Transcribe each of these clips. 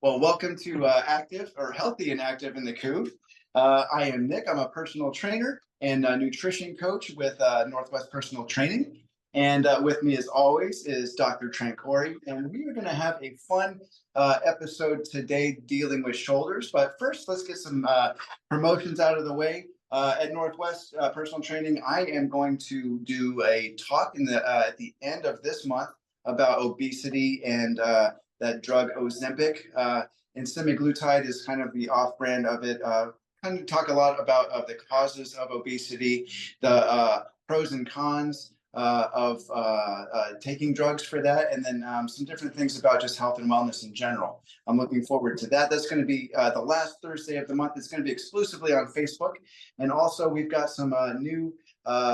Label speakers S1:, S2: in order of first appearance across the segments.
S1: Well, welcome to Active or Healthy and Active in the Couve. I am Nick. I'm a personal trainer and a nutrition coach with Northwest Personal Training. And with me, as always, is Dr. Trent. And we are going to have a fun episode today dealing with shoulders. But first, let's get some promotions out of the way. At Northwest Personal Training, I am going to do a talk at the end of this month about obesity and that drug Ozempic. And semaglutide is kind of the off-brand of it. Kind of talk a lot about the causes of obesity, the pros and cons of taking drugs for that, and then some different things about just health and wellness in general. I'm looking forward to that. That's going to be the last Thursday of the month. It's going to be exclusively on Facebook. And also we've got some new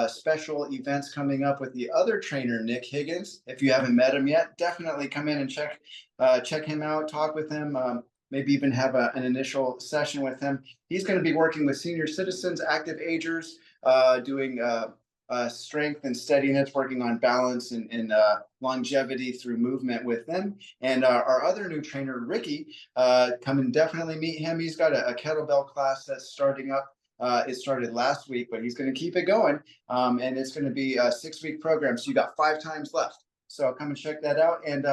S1: special events coming up with the other trainer, Nick Higgins. If you haven't met him yet, definitely come in and check him out, talk with him, maybe even have an initial session with him. He's going to be working with senior citizens, active agers, doing strength and steadiness, working on balance and longevity through movement with them. And our other new trainer, Ricky, come and definitely meet him. He's got a kettlebell class that's starting up. It started last week, but he's going to keep it going. And it's going to be a 6-week program. So you got 5 times left. So come and check that out. And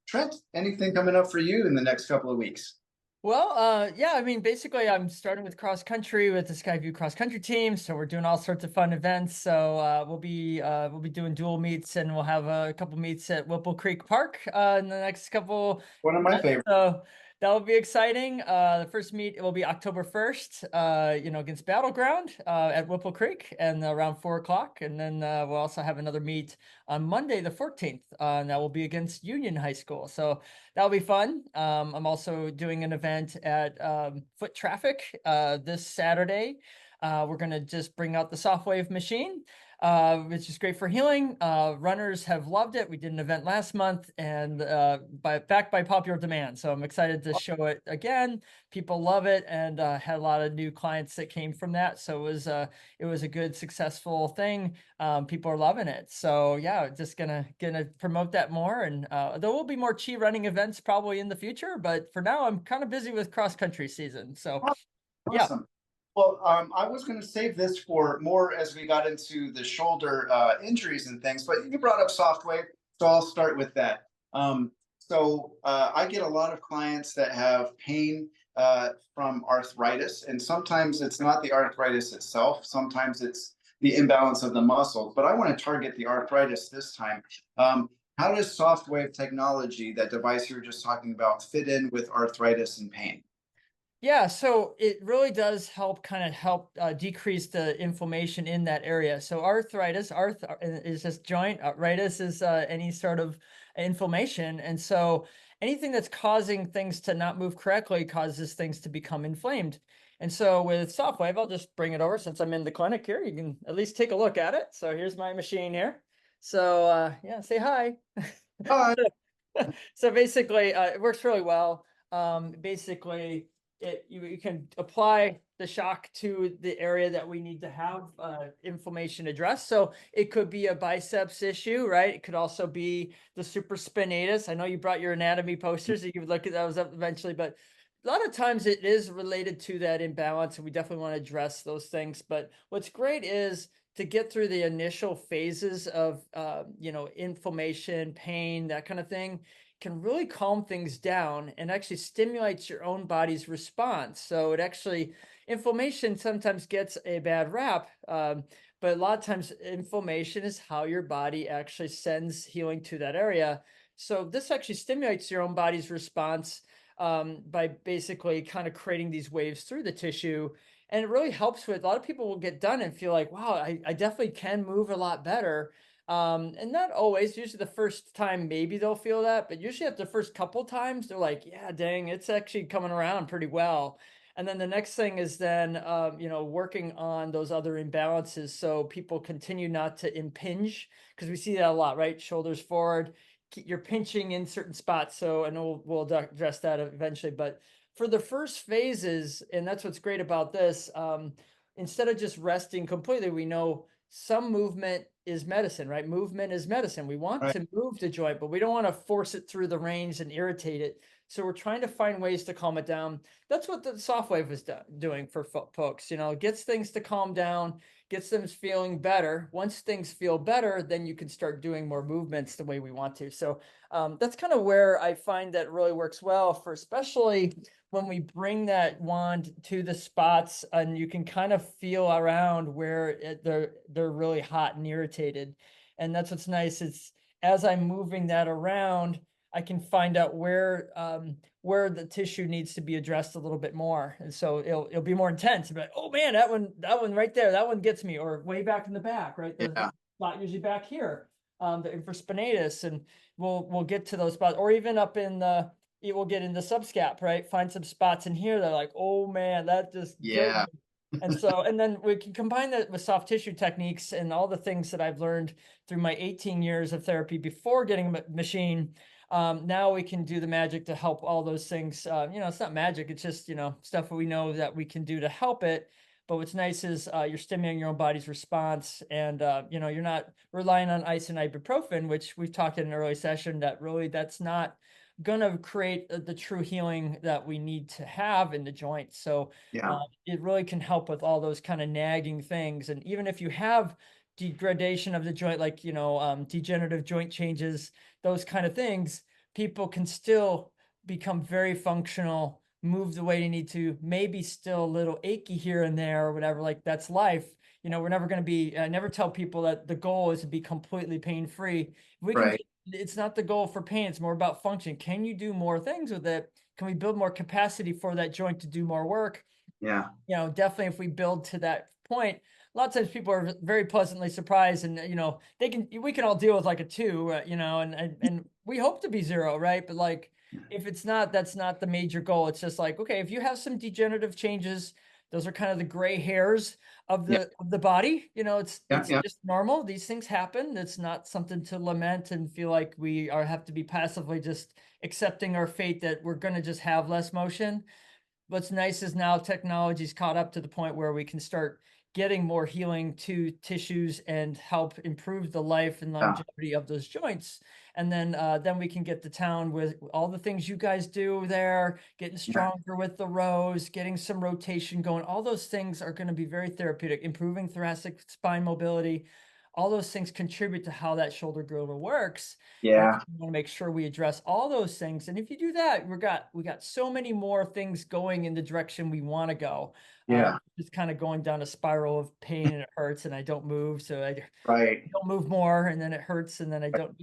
S1: Trent, anything coming up for you in the next couple of weeks?
S2: Well, yeah, I mean, basically I'm starting with cross country with the Skyview cross country team. So we're doing all sorts of fun events. So we'll be doing dual meets, and we'll have a couple meets at Whipple Creek Park in the next couple
S1: One of my
S2: months.
S1: favorites.
S2: So that will be exciting. The first meet will be October 1st, against Battleground at Whipple Creek and around 4 o'clock. And then we'll also have another meet on Monday, the 14th, and that will be against Union High School. So that'll be fun. I'm also doing an event at Foot Traffic this Saturday. We're going to just bring out the SoftWave machine, which is great for healing. Runners have loved it. We did an event last month and backed by popular demand. So I'm excited to show it again. People love it, and had a lot of new clients that came from that. So it was a good, successful thing. People are loving it. So yeah, just gonna promote that more. And there will be more chi running events probably in the future, but for now I'm kind of busy with cross country season. So yeah.
S1: Awesome. Well, I was going to save this for more as we got into the shoulder injuries and things, but you brought up SoftWave, so I'll start with that. I get a lot of clients that have pain from arthritis, and sometimes it's not the arthritis itself. Sometimes it's the imbalance of the muscles, but I want to target the arthritis this time. How does SoftWave technology, that device you were just talking about, fit in with arthritis and pain?
S2: Yeah, so it really does help decrease the inflammation in that area. So arthritis, is just joint. Arthritis is any sort of inflammation. And so anything that's causing things to not move correctly causes things to become inflamed. And so with SoftWave, I'll just bring it over since I'm in the clinic here. You can at least take a look at it. So here's my machine here. So yeah, say hi.
S1: Uh,
S2: So basically, it works really well. Basically, you can apply the shock to the area that we need to have inflammation addressed. So it could be a biceps issue, right? It could also be the supraspinatus. I know you brought your anatomy posters. You could look at those up eventually, but a lot of times it is related to that imbalance, and we definitely want to address those things. But what's great is to get through the initial phases of inflammation, pain, that kind of thing, can really calm things down and actually stimulates your own body's response. So it actually, inflammation sometimes gets a bad rap, but a lot of times inflammation is how your body actually sends healing to that area. So this actually stimulates your own body's response by basically kind of creating these waves through the tissue. And it really helps with, a lot of people will get done and feel like, wow, I definitely can move a lot better. And not always, usually the first time, maybe they'll feel that, but usually after the first couple times, they're like, yeah, dang, it's actually coming around pretty well. And then the next thing is then, working on those other imbalances. So people continue not to impinge, because we see that a lot, right? Shoulders forward, you're pinching in certain spots. So, and we'll address that eventually, but for the first phases, and that's what's great about this, instead of just resting completely, we know some movement is medicine, right? Movement is medicine. We want
S1: Right.
S2: to move the joint, but we don't want to force it through the range and irritate it. So we're trying to find ways to calm it down. That's what the soft wave is doing for folks, gets things to calm down, gets them feeling better. Once things feel better, then you can start doing more movements the way we want to. So that's kind of where I find that really works well for, especially when we bring that wand to the spots and you can kind of feel around where they're really hot and irritated. And that's what's nice. It's as I'm moving that around, I can find out where the tissue needs to be addressed a little bit more. And so it'll be more intense. But oh man, that one right there, that one gets me, or way back in the back, right? The
S1: Yeah.
S2: spot usually back here, the infraspinatus, and we'll get to those spots, or even up in the it will get into subscap, right? Find some spots in here that are like, oh man, that just killed
S1: Yeah.
S2: me. And then we can combine that with soft tissue techniques and all the things that I've learned through my 18 years of therapy before getting a machine. Now we can do the magic to help all those things. It's not magic, it's just, stuff we know that we can do to help it. But what's nice is you're stimulating your own body's response, and you're not relying on ice and ibuprofen, which we've talked in an early session that really that's not going to create the true healing that we need to have in the joint. So
S1: Yeah.
S2: it really can help with all those kind of nagging things. And even if you have degradation of the joint, like, degenerative joint changes, those kind of things, people can still become very functional, move the way you need to, maybe still a little achy here and there or whatever, like that's life. We're never going to be, I never tell people that the goal is to be completely pain-free. We can
S1: Right.
S2: It's not the goal for pain, it's more about function. Can you do more things with it? Can we build more capacity for that joint to do more work?
S1: Yeah.
S2: Definitely if we build to that point, a lot of times people are very pleasantly surprised, and we can all deal with like a 2, and we hope to be 0, right? But like if it's not, that's not the major goal. It's just like, okay, if you have some degenerative changes, those are kind of the gray hairs of
S1: Yeah.
S2: the body.
S1: Yeah.
S2: It's
S1: Yeah.
S2: just normal. These things happen. It's not something to lament and feel like we are have to be passively just accepting our fate that we're going to just have less motion. What's nice is now technology's caught up to the point where we can start getting more healing to tissues and help improve the life and
S1: Yeah.
S2: longevity of those joints. And then we can get to town with all the things you guys do there, getting
S1: Yeah.
S2: stronger with the rows, getting some rotation going. All those things are going to be very therapeutic, improving thoracic spine mobility. All those things contribute to how that shoulder girdle works. And
S1: Yeah.
S2: we want to make sure we address all those things. And if you do that, we got so many more things going in the direction we want to go.
S1: Yeah.
S2: Just kind of going down a spiral of pain, and it hurts and I don't move. So I
S1: Right.
S2: don't move more, and then it hurts and then I don't,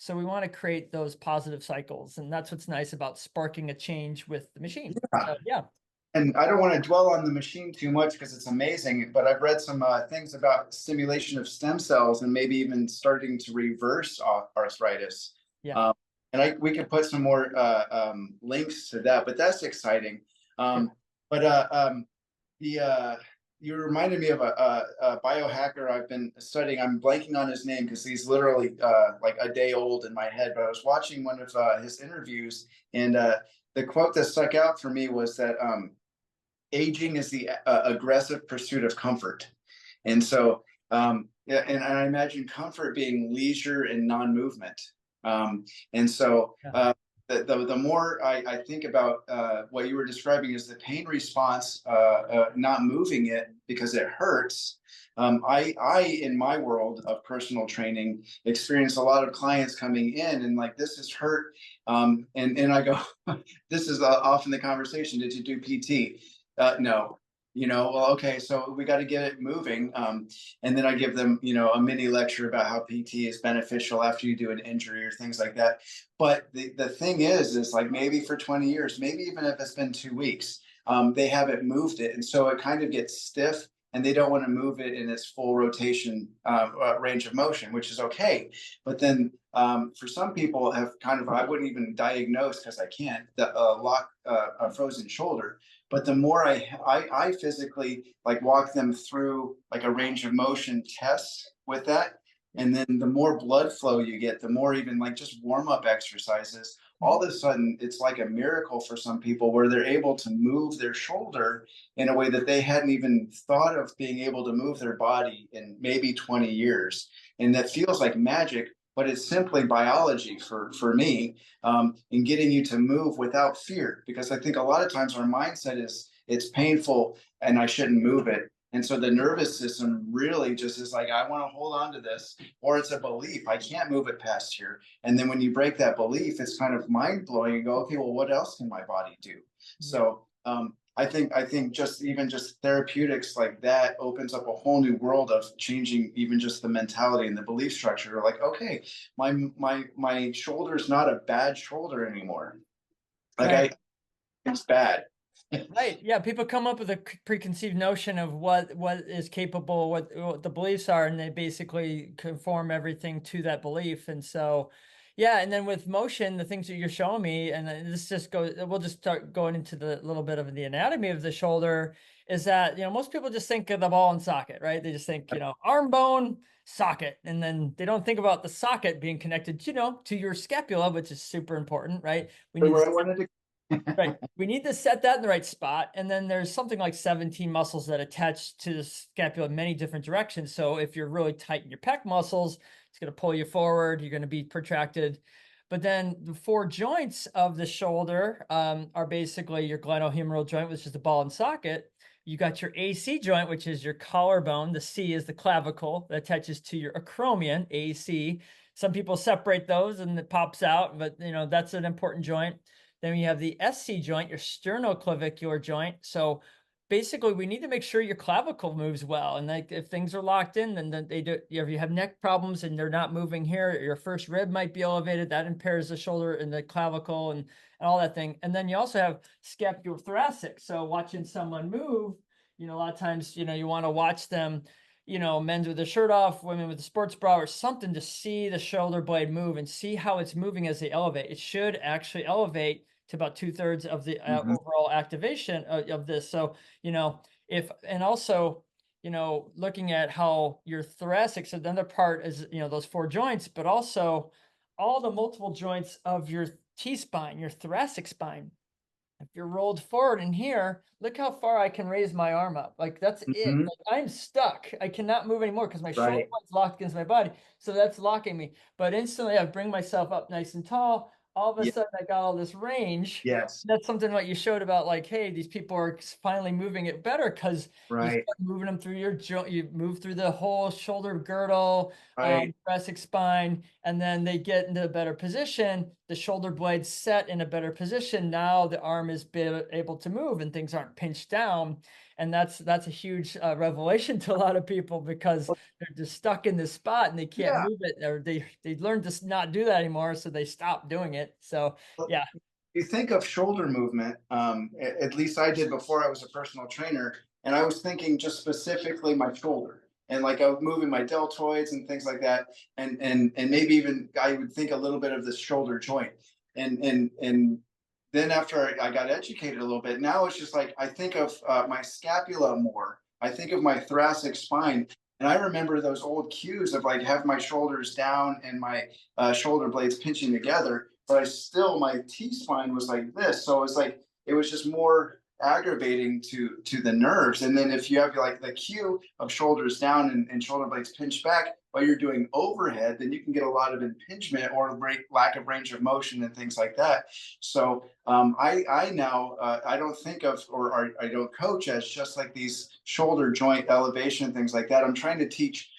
S2: so we want to create those positive cycles. And that's what's nice about sparking a change with the machine.
S1: Yeah.
S2: So yeah.
S1: And I don't want to dwell on the machine too much because it's amazing, but I've read some things about stimulation of stem cells and maybe even starting to reverse arthritis.
S2: Yeah.
S1: Um, and we could put some more links to that, but that's exciting.
S2: Yeah.
S1: But you reminded me of a biohacker I've been studying. I'm blanking on his name because he's literally like a day old in my head. But I was watching one of his interviews, and the quote that stuck out for me was that aging is the aggressive pursuit of comfort. And so, yeah, and I imagine comfort being leisure and non-movement. And so, the more I think about what you were describing as the pain response, not moving it because it hurts. I, in my world of personal training, experience a lot of clients coming in and like, this is hurt. And I go, this is often the conversation. Did you do PT? No. Well, okay, so we got to get it moving. And then I give them, a mini lecture about how PT is beneficial after you do an injury or things like that. But the thing is like maybe for 20 years, maybe even if it's been 2 weeks, they haven't moved it. And so it kind of gets stiff and they don't want to move it in its full rotation range of motion, which is okay. But then for some people have kind of, I wouldn't even diagnose because I can't, the a frozen shoulder. But the more I physically like walk them through like a range of motion test with that, and then the more blood flow you get, the more even like just warm up exercises, all of a sudden it's like a miracle for some people where they're able to move their shoulder in a way that they hadn't even thought of being able to move their body in maybe 20 years. and that feels like magic, but it's simply biology for me, in getting you to move without fear. Because I think a lot of times our mindset is it's painful and I shouldn't move it. And so the nervous system really just is like, I want to hold on to this, or it's a belief, I can't move it past here. And then when you break that belief, it's kind of mind blowing. You go, okay, well, what else can my body do? So I think just even just therapeutics like that opens up a whole new world of changing even just the mentality and the belief structure. You're like, okay, my shoulder is not a bad shoulder anymore. Like
S2: Right.
S1: it's bad.
S2: Right. Yeah. People come up with a preconceived notion of what is capable, what the beliefs are, and they basically conform everything to that belief. And so, yeah. And then with motion, the things that you're showing me, and then this just goes, we'll just start going into the little bit of the anatomy of the shoulder. Is that, most people just think of the ball and socket, right? They just think, arm bone, socket, and then they don't think about the socket being connected, to your scapula, which is super important, right? We need
S1: Where I wanted to.
S2: Right. We need to set that in the right spot. And then there's something like 17 muscles that attach to the scapula in many different directions. So if you're really tight in your pec muscles, it's going to pull you forward. You're going to be protracted. But then the four joints of the shoulder are basically your glenohumeral joint, which is the ball and socket. You got your AC joint, which is your collarbone. The C is the clavicle that attaches to your acromion, AC. Some people separate those and it pops out, but that's an important joint. Then we have the SC joint, your sternoclavicular joint. So basically, we need to make sure your clavicle moves well. And like if things are locked in, then they do. If you have neck problems and they're not moving here, your first rib might be elevated. That impairs the shoulder and the clavicle and all that thing. And then you also have scapulothoracic. So watching someone move, a lot of times, you want to watch them. Men's with their shirt off, women with a sports bra or something to see the shoulder blade move and see how it's moving as they elevate. It should actually elevate to about 2/3 of the overall activation of this. So, and also, looking at how your thoracic, so the other part is, those four joints, but also all the multiple joints of your T-spine, your thoracic spine. If you're rolled forward in here, look how far I can raise my arm up. Like that's it.
S1: Mhm.
S2: Like I'm stuck. I cannot move anymore because my shoulder
S1: Right.
S2: blade's locked against my body. So that's locking me. But instantly I bring myself up nice and tall. All of a
S1: Yeah.
S2: sudden I got all this range.
S1: Yes.
S2: That's something what you showed about like, hey, these people are finally moving it better because you
S1: Right.
S2: start moving them through your joint, you move through the whole shoulder girdle,
S1: Right.
S2: thoracic spine, and then they get into a better position. The shoulder blades set in a better position. Now the arm is able to move and things aren't pinched down. And that's a huge revelation to a lot of people because they're just stuck in this spot and they can't
S1: Yeah.
S2: move it, or they learned to not do that anymore, so they stop doing it. So yeah.
S1: You think of shoulder movement, at least I did before I was a personal trainer, and I was thinking just specifically my shoulder. And like I was moving my deltoids and things like that, and maybe even I would think a little bit of the shoulder joint, and then after I got educated a little bit, now it's just like I think of my scapula more. I think of my thoracic spine, and I remember those old cues of like have my shoulders down and my shoulder blades pinching together, but I still my T spine was like this. So it's like it was just more aggravating to the nerves. And then if you have like the cue of shoulders down and shoulder blades pinched back while you're doing overhead, then you can get a lot of impingement or lack of range of motion and things like that. So I now I don't think of or I don't coach as just like these shoulder joint elevation things like that. I'm trying to teach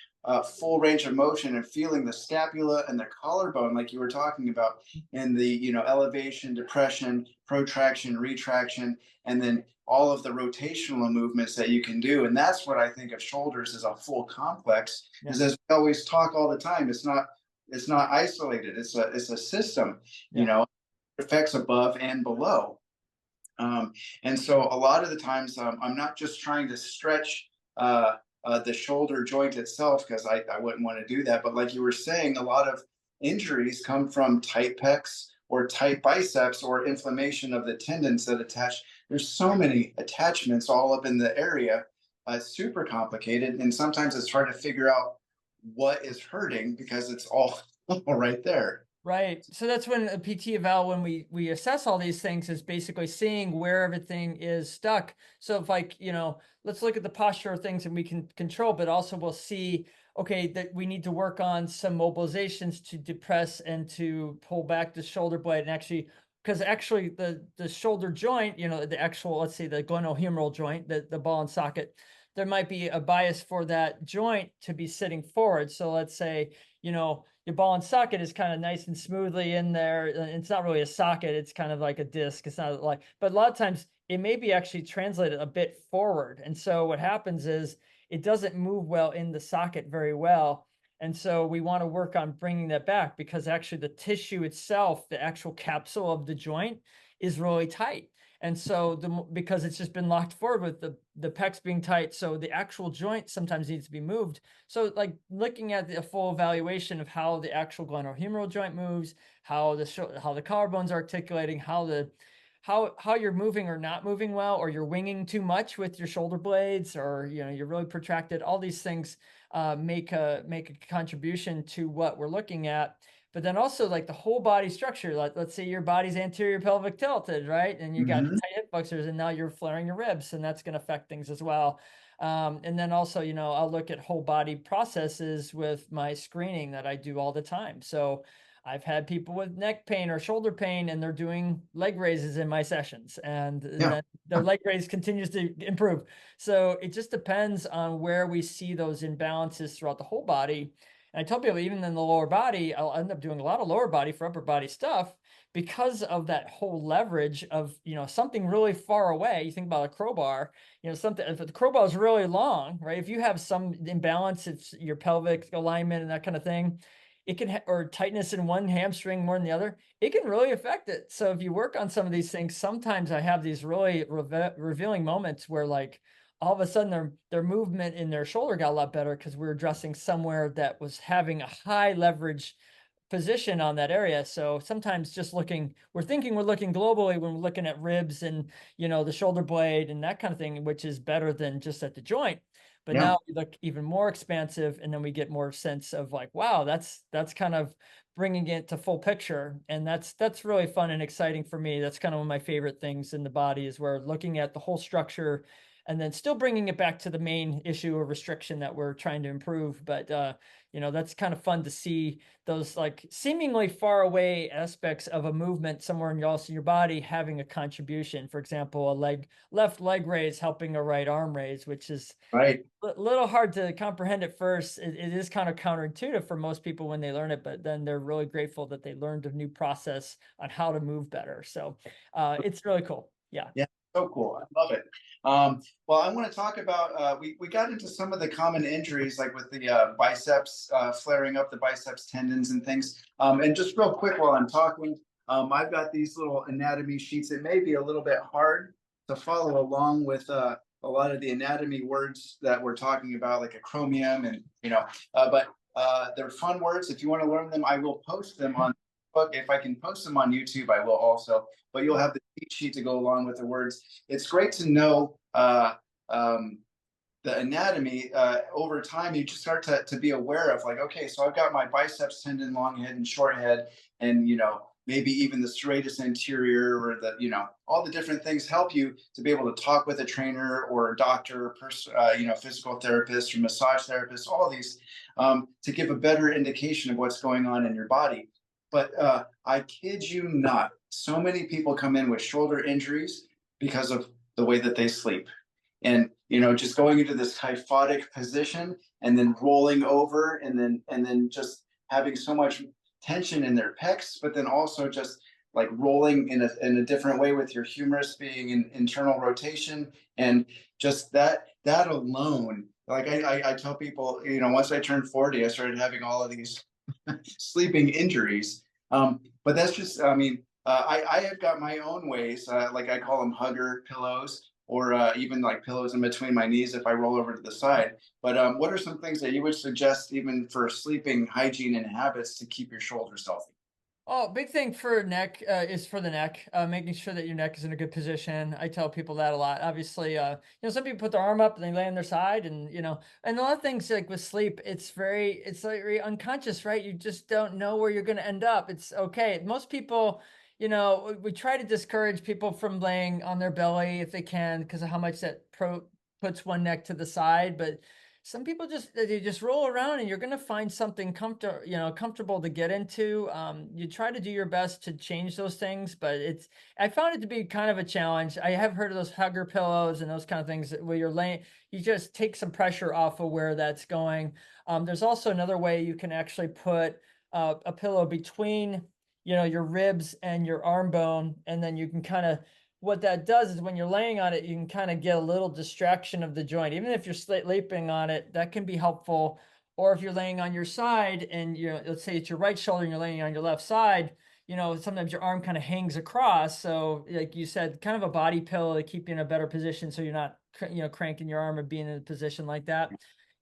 S1: full range of motion and feeling the scapula and the collarbone, like you were talking about, in the elevation, depression, protraction, retraction, and then all of the rotational movements that you can do. And that's what I think of shoulders as a full complex.
S2: Yeah.
S1: Is as we always talk all the time, it's not isolated. It's a system.
S2: Yeah.
S1: It affects above and below. And so a lot of the times I'm not just trying to stretch the shoulder joint itself, because I wouldn't want to do that. But like you were saying, a lot of injuries come from tight pecs or tight biceps or inflammation of the tendons that attach. There's so many attachments all up in the area. It's super complicated. And sometimes it's hard to figure out what is hurting because it's all right there.
S2: Right. So that's when a PT eval, when we assess all these things, is basically seeing where everything is stuck. So if like, let's look at the posture of things and we can control, but also we'll see okay, that we need to work on some mobilizations to depress and to pull back the shoulder blade and actually, because actually the shoulder joint, the actual, let's say the glenohumeral joint, the ball and socket, there might be a bias for that joint to be sitting forward. So let's say, your ball and socket is kind of nice and smoothly in there. It's not really a socket, it's kind of like a disc. It's not like, but a lot of times it may be actually translated a bit forward. And so what happens is it doesn't move well in the socket very well. And so we want to work on bringing that back, because actually the tissue itself, the actual capsule of the joint, is really tight. And so because it's just been locked forward with the pecs being tight, so the actual joint sometimes needs to be moved. So like looking at the full evaluation of how the actual glenohumeral joint moves, how the collarbone's articulating, how you're moving or not moving well, or you're winging too much with your shoulder blades, or you're really protracted. All these things make a contribution to what we're looking at. But then also like the whole body structure, like let's say your body's anterior pelvic tilted, right? And you got
S1: Hmm.
S2: tight hip flexors, and now you're flaring your ribs, and that's going to affect things as well. And then also, I'll look at whole body processes with my screening that I do all the time. So I've had people with neck pain or shoulder pain, and they're doing leg raises in my sessions, and
S1: Yeah.
S2: then their leg raise continues to improve. So it just depends on where we see those imbalances throughout the whole body. And I tell people, even in the lower body, I'll end up doing a lot of lower body for upper body stuff because of that whole leverage of, something really far away. You think about a crowbar, something, if the crowbar is really long, right? If you have some imbalance, it's your pelvic alignment and that kind of thing, it can, or tightness in one hamstring more than the other, it can really affect it. So if you work on some of these things, sometimes I have these really revealing moments where like all of a sudden their movement in their shoulder got a lot better because we were addressing somewhere that was having a high leverage position on that area. So sometimes just we're thinking we're looking globally when we're looking at ribs and, the shoulder blade and that kind of thing, which is better than just at the joint. But
S1: Yeah.
S2: now we look even more expansive, and then we get more sense of like, wow, that's kind of bringing it to full picture. And that's really fun and exciting for me. That's kind of one of my favorite things in the body, is we're looking at the whole structure and then still bringing it back to the main issue or restriction that we're trying to improve. But that's kind of fun to see those like seemingly far away aspects of a movement somewhere in your body having a contribution. For example, left leg raise helping a right arm raise, which is
S1: Right.
S2: a little hard to comprehend at first. It is kind of counterintuitive for most people when they learn it, but then they're really grateful that they learned a new process on how to move better. So it's really cool. Yeah.
S1: Yeah, so cool. I love it. Well, I want to talk about we got into some of the common injuries, like with the biceps flaring up, the biceps tendons and things. And just real quick while I'm talking, I've got these little anatomy sheets. It may be a little bit hard to follow along with a lot of the anatomy words that we're talking about, like acromion and but they're fun words. If you want to learn them, I will post them on book. If I can post them on YouTube, I will also. But you'll have the cheat sheet to go along with the words. It's great to know the anatomy. Over time. You just start to be aware of like, okay, so I've got my biceps tendon, long head and short head, and maybe even the serratus anterior, or the all the different things help you to be able to talk with a trainer or a doctor, physical therapist or massage therapist, all these to give a better indication of what's going on in your body. But I kid you not, so many people come in with shoulder injuries because of the way that they sleep. And just going into this kyphotic position and then rolling over, and then just having so much tension in their pecs, but then also just like rolling in a different way with your humerus being in internal rotation. And just that alone, like I tell people, once I turned 40, I started having all of these sleeping injuries. But that's just, I mean, I have got my own ways, like I call them hugger pillows, or even like pillows in between my knees if I roll over to the side. But what are some things that you would suggest, even for sleeping hygiene and habits, to keep your shoulders healthy?
S2: Oh, big thing for neck is for the neck, making sure that your neck is in a good position. I tell people that a lot. Obviously, some people put their arm up and they lay on their side, and a lot of things like with sleep, it's like very unconscious, right? You just don't know where you're going to end up. It's okay. Most people, we try to discourage people from laying on their belly if they can, because of how much that puts one neck to the side, but Some people just they just roll around and you're going to find something comfortable to get into. You try to do your best to change those things, but I found it to be kind of a challenge. I have heard of those hugger pillows and those kind of things where you're laying, you just take some pressure off of where that's going. There's also another way you can actually put a pillow between, your ribs and your arm bone, and then you can kind of, what that does is when you're laying on it, you can kind of get a little distraction of the joint. Even if you're sleeping on it, that can be helpful. Or if you're laying on your side and let's say it's your right shoulder and you're laying on your left side, sometimes your arm kind of hangs across. So like you said, kind of a body pillow to keep you in a better position so you're not, cranking your arm or being in a position like that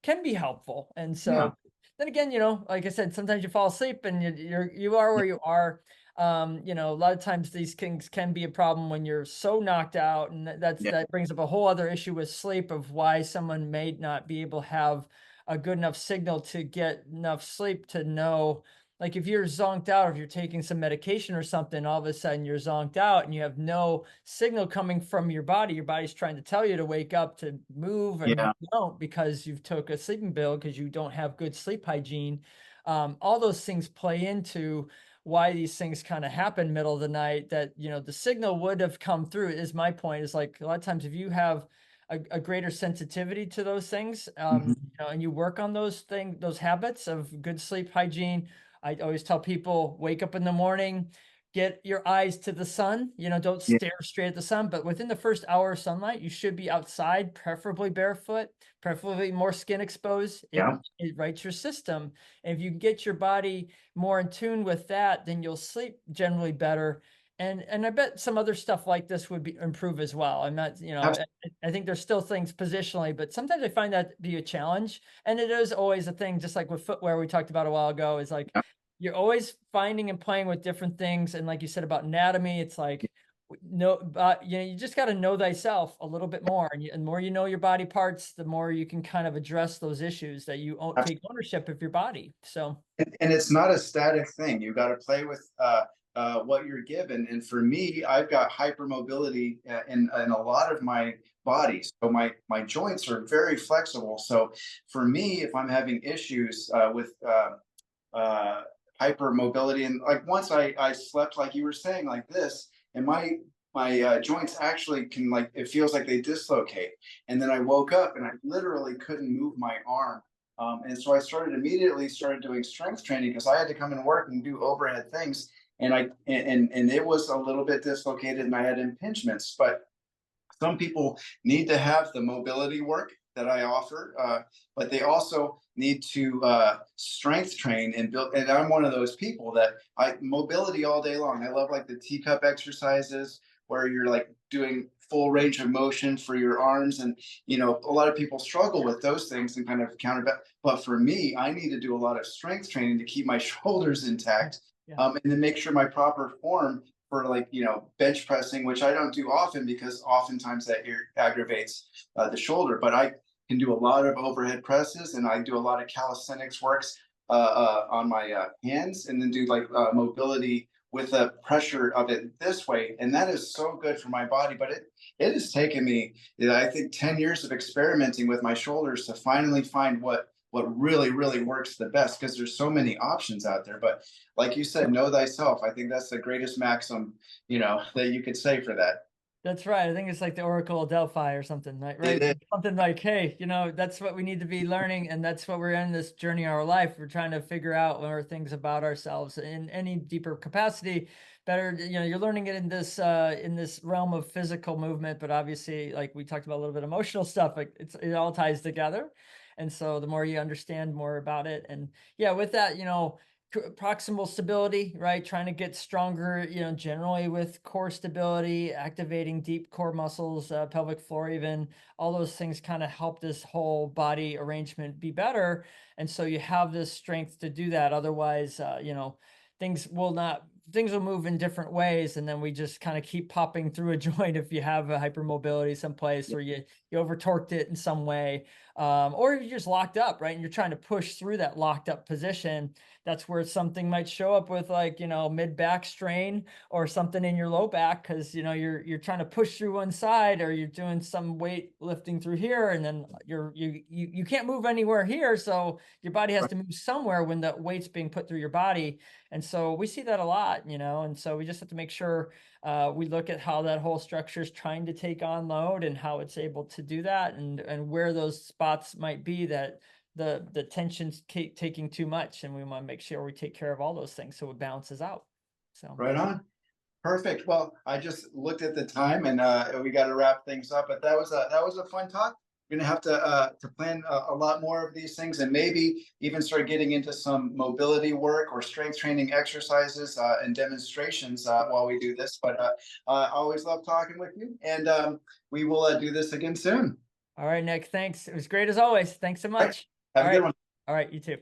S2: can be helpful. And
S1: Yeah.
S2: so then again, like I said, sometimes you fall asleep and you are where you are. A lot of times these things can be a problem when you're so knocked out, and
S1: Yeah.
S2: that brings up a whole other issue with sleep of why someone may not be able to have a good enough signal to get enough sleep to know, like if you're zonked out, if you're taking some medication or something, all of a sudden you're zonked out and you have no signal coming from your body's trying to tell you to wake up to move, and you
S1: Yeah.
S2: don't because you've took a sleeping pill because you don't have good sleep hygiene. All those things play into why these things kind of happen middle of the night, that the signal would have come through, is my point. Is like a lot of times if you have a greater sensitivity to those things,
S1: Mhm.
S2: and you work on those habits of good sleep hygiene. I always tell people, wake up in the morning, get your eyes to the sun, don't
S1: Yeah.
S2: stare straight at the sun, but within the first hour of sunlight you should be outside, preferably barefoot, preferably more skin exposed. it
S1: Yeah.
S2: it rights your system. And if you get your body more in tune with that, then you'll sleep generally better. And I bet some other stuff like this would improve as well. I'm not, I think there's still things positionally, but sometimes I find that to be a challenge. And it is always a thing, just like with footwear we talked about a while ago, is like you're always finding and playing with different things. And like you said about anatomy, it's like no, but you just got to know thyself a little bit more, and the more you know your body parts, the more you can kind of address those issues that you
S1: Yeah.
S2: take ownership of your body. So
S1: And it's not a static thing. You got to play with what you're given. And for me, I've got hypermobility in a lot of my body. So my joints are very flexible. So for me, if I'm having issues with uh, hypermobility, and like once I slept like you were saying like this, and my joints actually can, like, it feels like they dislocate, and then I woke up and I literally couldn't move my arm. And so I immediately started doing strength training because I had to come and work and do overhead things, and and it was a little bit dislocated and I had impingements. But some people need to have the mobility work that I offer, but they also need to strength train and build. And I'm one of those people that I mobility all day long. I love like the teacup exercises where you're like doing full range of motion for your arms, and a lot of people struggle with those things and kind of counterback. But for me, I need to do a lot of strength training to keep my shoulders intact,
S2: yeah,
S1: and then make sure my proper form for, like, bench pressing, which I don't do often because oftentimes that aggravates the shoulder. But I can do a lot of overhead presses, and I do a lot of calisthenics works on my hands, and then do like mobility with the pressure of it this way, and that is so good for my body. But it has taken me, I think, 10 years of experimenting with my shoulders to finally find what really works the best, because there's so many options out there. But like you said, know thyself. I think that's the greatest maxim, that you could say for that.
S2: that's right. I think it's like the Oracle of Delphi or something, right?
S1: It
S2: Right?
S1: is.
S2: Something like, hey, that's what we need to be learning, and that's what we're in this journey of our life. We're trying to figure out more things about ourselves in any deeper capacity. Better, you're learning it in this realm of physical movement, but obviously, like we talked about a little bit emotional stuff, like it all ties together. And so the more you understand more about it, and yeah, with that, proximal stability, right? Trying to get stronger, generally with core stability, activating deep core muscles, pelvic floor, even all those things kind of help this whole body arrangement be better. And so you have this strength to do that. Otherwise, things will not things will move in different ways, and then we just kind of keep popping through a joint if you have a hypermobility someplace, or you over torqued it in some way, or you're just locked up, right? And you're trying to push through that locked up position. That's where something might show up with, like, mid back strain or something in your low back, because you're trying to push through one side, or you're doing some weight lifting through here, and then you can't move anywhere here, so your body has to move somewhere when the weight's being put through your body. And so we see that a lot, and so we just have to make sure we look at how that whole structure is trying to take on load, and how it's able to do that, and where those spots might be that the tension's taking too much, and we want to make sure we take care of all those things so it balances out. So
S1: Right on. Perfect. Well, I just looked at the time, and we got to wrap things up. But that was a fun talk. We're gonna have to plan a lot more of these things, and maybe even start getting into some mobility work or strength training exercises and demonstrations while we do this. But I always love talking with you, and we will do this again soon.
S2: all right, Nick, thanks. It was great as always. Thanks so
S1: All right.
S2: much.
S1: Have
S2: All
S1: a good
S2: right.
S1: one.
S2: All right, you too.